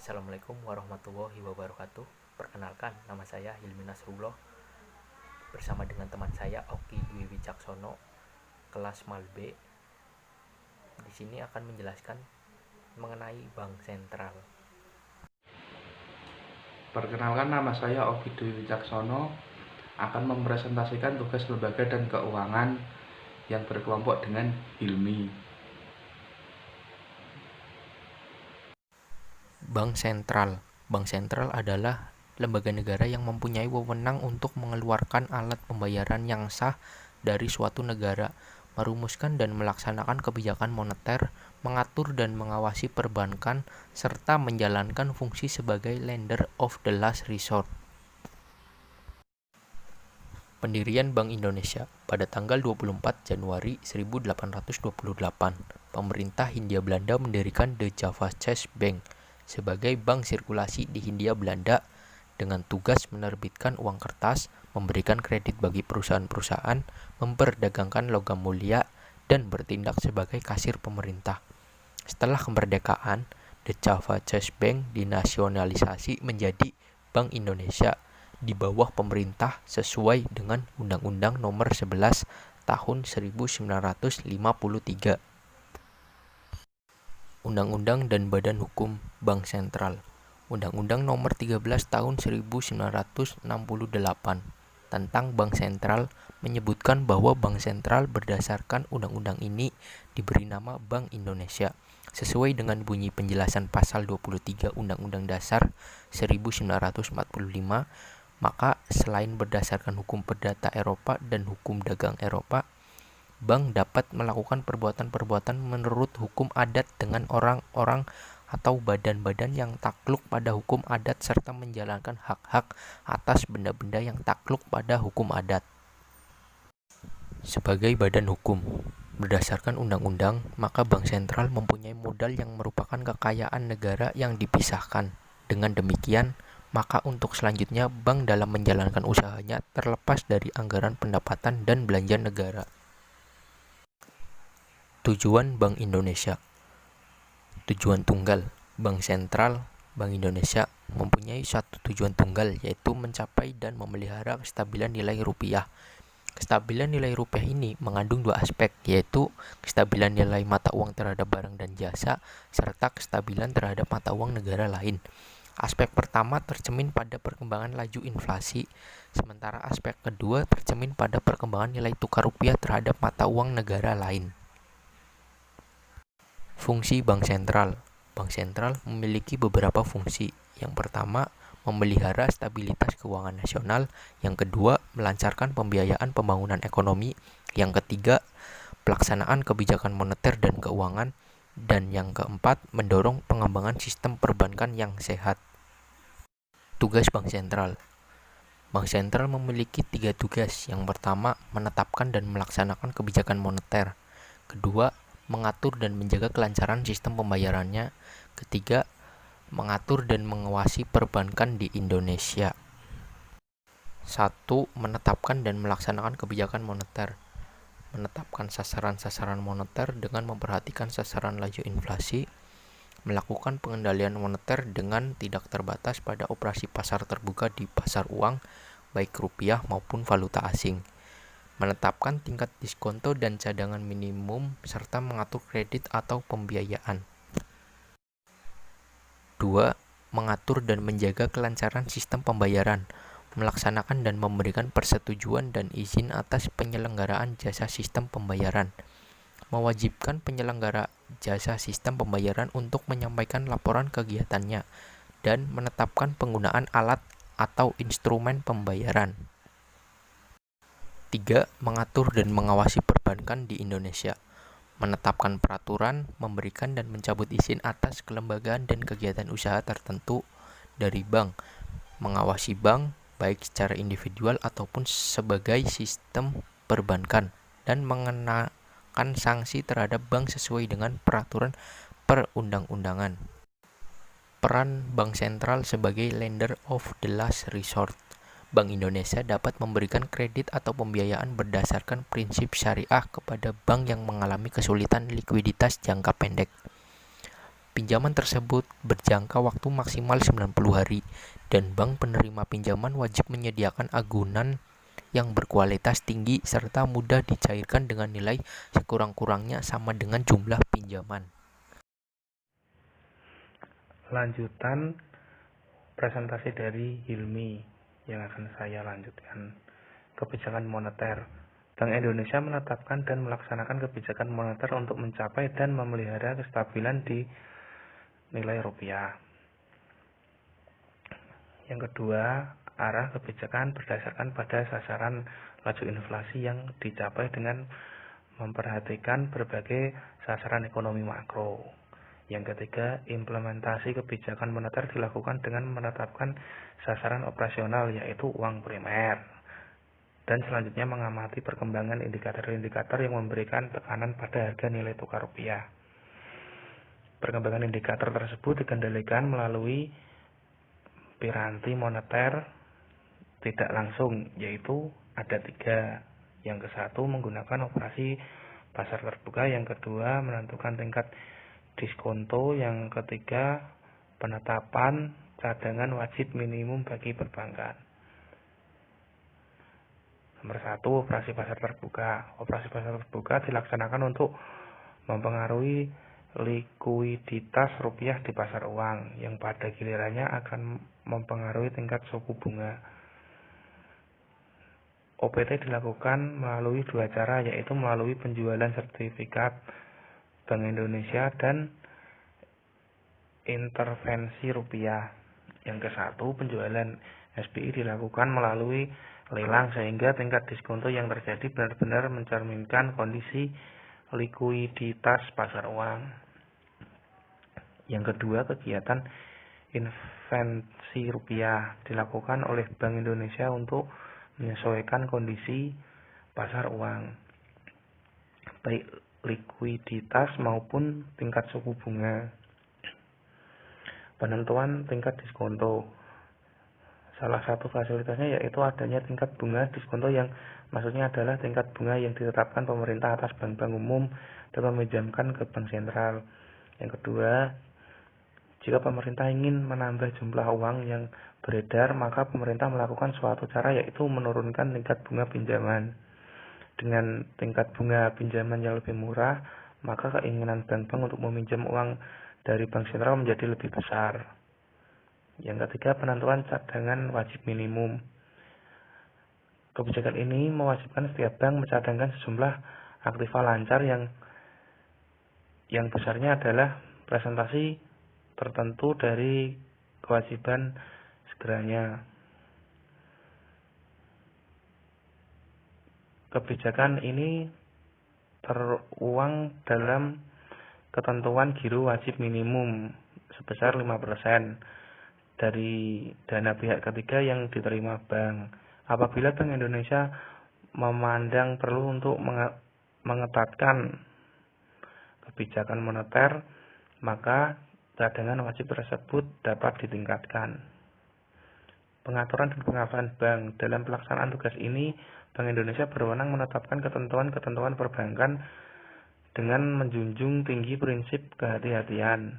Assalamualaikum warahmatullahi wabarakatuh. Perkenalkan, nama saya Hilmi Nasrullah bersama dengan teman saya Oki Dwi Wicaksono, kelas Malbe. Di sini akan menjelaskan mengenai bank sentral. Perkenalkan, nama saya Oki Dwi Wicaksono akan mempresentasikan tugas lembaga dan keuangan yang berkelompok dengan Hilmi. Bank sentral. Bank sentral adalah lembaga negara yang mempunyai wewenang untuk mengeluarkan alat pembayaran yang sah dari suatu negara, merumuskan dan melaksanakan kebijakan moneter, mengatur dan mengawasi perbankan, serta menjalankan fungsi sebagai lender of the last resort. Pendirian Bank Indonesia pada tanggal 24 Januari 1828, pemerintah Hindia Belanda mendirikan The Java Chase Bank sebagai bank sirkulasi di Hindia Belanda dengan tugas menerbitkan uang kertas, memberikan kredit bagi perusahaan-perusahaan, memperdagangkan logam mulia, dan bertindak sebagai kasir pemerintah. Setelah kemerdekaan, The Java Chase Bank dinasionalisasi menjadi Bank Indonesia di bawah pemerintah sesuai dengan Undang-Undang Nomor 11 Tahun 1953. Undang-Undang dan Badan Hukum Bank Sentral. Undang-Undang Nomor 13 Tahun 1968 tentang Bank Sentral menyebutkan bahwa Bank Sentral berdasarkan undang-undang ini diberi nama Bank Indonesia sesuai dengan bunyi penjelasan pasal 23 Undang-Undang Dasar 1945. Maka selain berdasarkan hukum perdata Eropa dan hukum dagang Eropa, bank dapat melakukan perbuatan-perbuatan menurut hukum adat dengan orang-orang atau badan-badan yang takluk pada hukum adat serta menjalankan hak-hak atas benda-benda yang takluk pada hukum adat. Sebagai badan hukum, berdasarkan undang-undang, maka bank sentral mempunyai modal yang merupakan kekayaan negara yang dipisahkan. Dengan demikian, maka untuk selanjutnya bank dalam menjalankan usahanya terlepas dari anggaran pendapatan dan belanja negara. Tujuan Bank Indonesia. Tujuan tunggal. Bank Sentral Bank Indonesia mempunyai satu tujuan tunggal, yaitu mencapai dan memelihara kestabilan nilai rupiah. Kestabilan nilai rupiah ini mengandung dua aspek, yaitu kestabilan nilai mata uang terhadap barang dan jasa, serta kestabilan terhadap mata uang negara lain. Aspek pertama tercermin pada perkembangan laju inflasi, sementara aspek kedua tercermin pada perkembangan nilai tukar rupiah terhadap mata uang negara lain. Fungsi Bank Sentral. Bank Sentral memiliki beberapa fungsi. Yang pertama, memelihara stabilitas keuangan nasional. Yang kedua, melancarkan pembiayaan pembangunan ekonomi. Yang ketiga, pelaksanaan kebijakan moneter dan keuangan. Dan yang keempat, mendorong pengembangan sistem perbankan yang sehat. Tugas Bank Sentral. Bank Sentral memiliki 3 tugas. Yang pertama, menetapkan dan melaksanakan kebijakan moneter. Kedua, mengatur dan menjaga kelancaran sistem pembayarannya. Ketiga, mengatur dan mengawasi perbankan di Indonesia. 1. Menetapkan dan melaksanakan kebijakan moneter. Menetapkan sasaran-sasaran moneter dengan memperhatikan sasaran laju inflasi, melakukan pengendalian moneter dengan tidak terbatas pada operasi pasar terbuka di pasar uang, baik rupiah maupun valuta asing, menetapkan tingkat diskonto dan cadangan minimum, serta mengatur kredit atau pembiayaan. 2. Mengatur dan menjaga kelancaran sistem pembayaran, melaksanakan dan memberikan persetujuan dan izin atas penyelenggaraan jasa sistem pembayaran, mewajibkan penyelenggara jasa sistem pembayaran untuk menyampaikan laporan kegiatannya, dan menetapkan penggunaan alat atau instrumen pembayaran. 3. Mengatur dan mengawasi perbankan di Indonesia, menetapkan peraturan, memberikan dan mencabut izin atas kelembagaan dan kegiatan usaha tertentu dari bank, mengawasi bank baik secara individual ataupun sebagai sistem perbankan, dan mengenakan sanksi terhadap bank sesuai dengan peraturan perundang-undangan. Peran Bank Sentral sebagai lender of the last resort. Bank Indonesia dapat memberikan kredit atau pembiayaan berdasarkan prinsip syariah kepada bank yang mengalami kesulitan likuiditas jangka pendek. Pinjaman tersebut berjangka waktu maksimal 90 hari dan bank penerima pinjaman wajib menyediakan agunan yang berkualitas tinggi serta mudah dicairkan dengan nilai sekurang-kurangnya sama dengan jumlah pinjaman. Lanjutan presentasi dari Hilmi yang akan saya lanjutkan. Kebijakan moneter. Bank Indonesia menetapkan dan melaksanakan kebijakan moneter untuk mencapai dan memelihara kestabilan di nilai rupiah. Yang kedua, arah kebijakan berdasarkan pada sasaran laju inflasi yang dicapai dengan memperhatikan berbagai sasaran ekonomi makro. Yang ketiga, implementasi kebijakan moneter dilakukan dengan menetapkan sasaran operasional yaitu uang primer. Dan selanjutnya mengamati perkembangan indikator-indikator yang memberikan tekanan pada harga nilai tukar rupiah. Perkembangan indikator tersebut dikendalikan melalui piranti moneter tidak langsung, yaitu ada 3. Yang ke-1 menggunakan operasi pasar terbuka, yang kedua menentukan tingkat diskonto, yang ketiga penetapan cadangan wajib minimum bagi perbankan. Nomor 1, operasi pasar terbuka. Operasi pasar terbuka dilaksanakan untuk mempengaruhi likuiditas rupiah di pasar uang, yang pada gilirannya akan mempengaruhi tingkat suku bunga. OPT dilakukan melalui 2 cara, yaitu melalui penjualan sertifikat Bank Indonesia dan intervensi rupiah. Yang ke-1, penjualan SBI dilakukan melalui lelang sehingga tingkat diskonto yang terjadi benar-benar mencerminkan kondisi likuiditas pasar uang. Yang kedua, kegiatan intervensi rupiah dilakukan oleh Bank Indonesia untuk menyesuaikan kondisi pasar uang, baik likuiditas maupun tingkat suku bunga. Penentuan tingkat diskonto. Salah satu fasilitasnya yaitu adanya tingkat bunga diskonto, yang maksudnya adalah tingkat bunga yang ditetapkan pemerintah atas bank-bank umum dan meminjamkan ke bank sentral. Yang kedua, jika pemerintah ingin menambah jumlah uang yang beredar, maka pemerintah melakukan suatu cara, yaitu menurunkan tingkat bunga pinjaman. Dengan tingkat bunga pinjaman yang lebih murah, maka keinginan bank-bank untuk meminjam uang dari bank sentral menjadi lebih besar. Yang ketiga, penentuan cadangan wajib minimum. Kebijakan ini mewajibkan setiap bank mencadangkan sejumlah aktiva lancar yang besarnya adalah presentasi tertentu dari kewajiban segeranya. Kebijakan ini tertuang dalam ketentuan giro wajib minimum sebesar 5% dari dana pihak ketiga yang diterima bank. Apabila Bank Indonesia memandang perlu untuk mengetatkan kebijakan moneter, maka cadangan wajib tersebut dapat ditingkatkan. Pengaturan dan pengawasan bank. Dalam pelaksanaan tugas ini, Bank Indonesia berwenang menetapkan ketentuan-ketentuan perbankan dengan menjunjung tinggi prinsip kehati-hatian.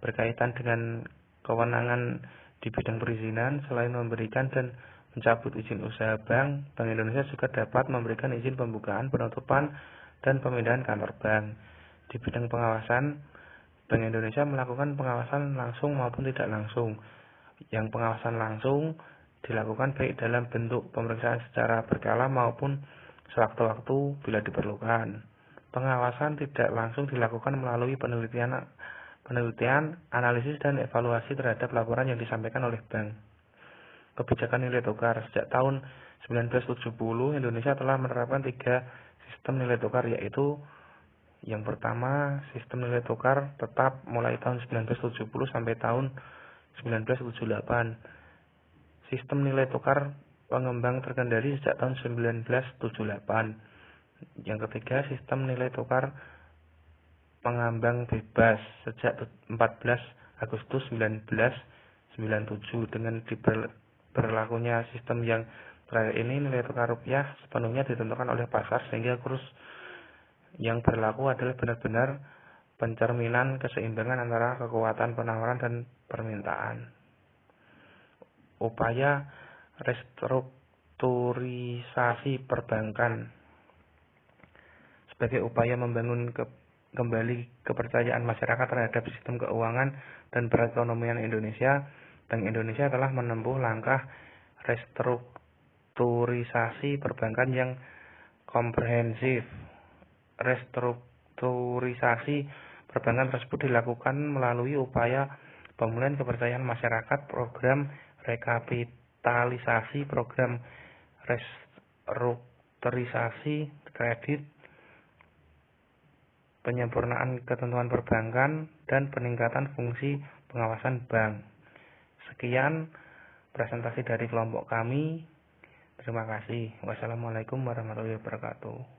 Berkaitan dengan kewenangan di bidang perizinan, selain memberikan dan mencabut izin usaha bank, Bank Indonesia juga dapat memberikan izin pembukaan, penutupan, dan pemindahan kantor bank. Di bidang pengawasan, Bank Indonesia melakukan pengawasan langsung maupun tidak langsung. Yang pengawasan langsung dilakukan baik dalam bentuk pemeriksaan secara berkala maupun sewaktu-waktu bila diperlukan. Pengawasan tidak langsung dilakukan melalui penelitian, analisis, dan evaluasi terhadap laporan yang disampaikan oleh bank. Kebijakan nilai tukar. Sejak tahun 1970, Indonesia telah menerapkan 3 sistem nilai tukar, yaitu yang pertama, sistem nilai tukar tetap mulai tahun 1970 sampai tahun 1978. Sistem nilai tukar pengembang terkendali sejak tahun 1978. Yang ketiga, sistem nilai tukar pengambang bebas sejak 14 Agustus 1997. Dengan berlakunya sistem yang terakhir ini, nilai tukar rupiah sepenuhnya ditentukan oleh pasar, sehingga kurs yang berlaku adalah benar-benar pencerminan keseimbangan antara kekuatan penawaran dan permintaan. Upaya restrukturisasi perbankan sebagai upaya membangun kembali kepercayaan masyarakat terhadap sistem keuangan dan perekonomian Indonesia, Bank Indonesia telah menempuh langkah restrukturisasi perbankan yang komprehensif. Restrukturisasi perbankan tersebut dilakukan melalui upaya pemulihan kepercayaan masyarakat, program rekapitalisasi, program restrukturisasi kredit, penyempurnaan ketentuan perbankan, dan peningkatan fungsi pengawasan bank. Sekian presentasi dari kelompok kami. Terima kasih. Wassalamualaikum warahmatullahi wabarakatuh.